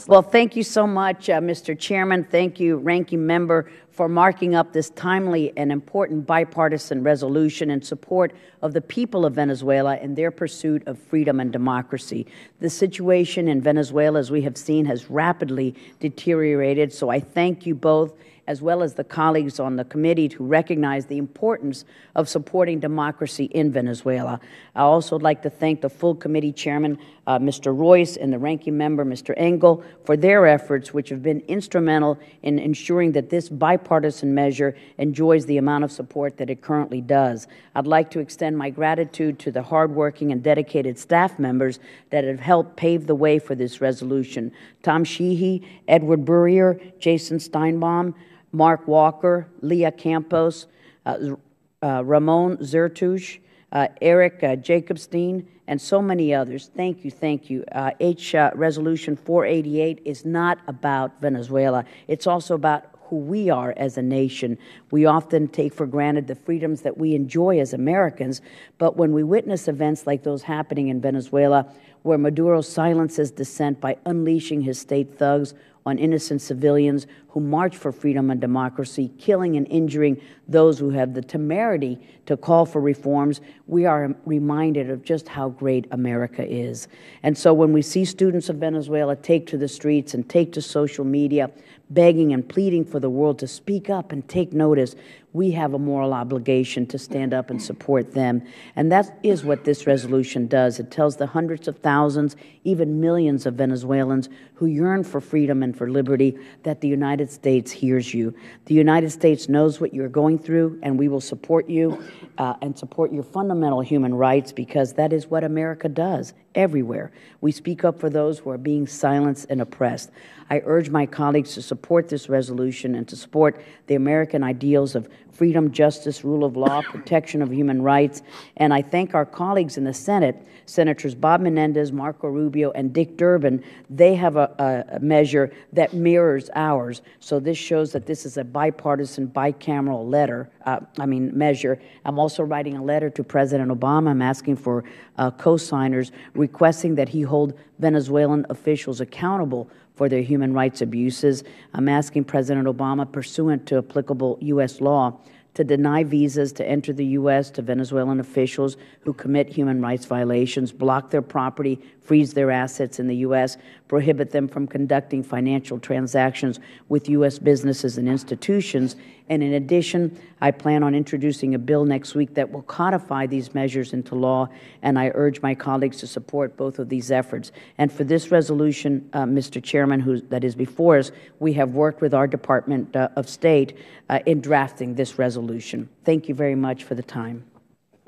Well, thank you so much, Mr. Chairman. Thank you, Ranking Member, for marking up this timely and important bipartisan resolution in support of the people of Venezuela in their pursuit of freedom and democracy. The situation in Venezuela, as we have seen, has rapidly deteriorated, so I thank you both, as well as the colleagues on the committee, to recognize the importance of supporting democracy in Venezuela. I also would like to thank the full committee chairman, Mr. Royce, and the ranking member, Mr. Engel, for their efforts, which have been instrumental in ensuring that this bipartisan measure enjoys the amount of support that it currently does. I'd like to extend my gratitude to the hardworking and dedicated staff members that have helped pave the way for this resolution: Tom Sheehy, Edward Burrier, Jason Steinbaum, Mark Walker, Leah Campos, Ramon Zertush, Eric Jacobstein, and so many others. Thank you, thank you. Resolution 488 is not about Venezuela. It's also about who we are as a nation. We often take for granted the freedoms that we enjoy as Americans, but when we witness events like those happening in Venezuela, where Maduro silences dissent by unleashing his state thugs on innocent civilians who march for freedom and democracy, killing and injuring those who have the temerity to call for reforms, we are reminded of just how great America is. And so when we see students of Venezuela take to the streets and take to social media, begging and pleading for the world to speak up and take notice, we have a moral obligation to stand up and support them. And that is what this resolution does. It tells the hundreds of thousands, even millions of Venezuelans who yearn for freedom and for liberty that the United States hears you. The United States knows what you're going through, and we will support you and support your fundamental human rights, because that is what America does everywhere. We speak up for those who are being silenced and oppressed. I urge my colleagues to support this resolution and to support the American ideals of freedom, justice, rule of law, protection of human rights. And I thank our colleagues in the Senate, Senators Bob Menendez, Marco Rubio, and Dick Durbin. They have a measure that mirrors ours. So this shows that this is a bipartisan, bicameral measure. I'm also writing a letter to President Obama. I'm asking for co-signers, requesting that he hold Venezuelan officials accountable for their human rights abuses. I'm asking President Obama, pursuant to applicable U.S. law, to deny visas to enter the U.S. to Venezuelan officials who commit human rights violations, block their property, freeze their assets in the U.S., prohibit them from conducting financial transactions with U.S. businesses and institutions. And in addition, I plan on introducing a bill next week that will codify these measures into law, and I urge my colleagues to support both of these efforts. And for this resolution, Mr. Chairman, that is before us, we have worked with our Department of State in drafting this resolution. Thank you very much for the time.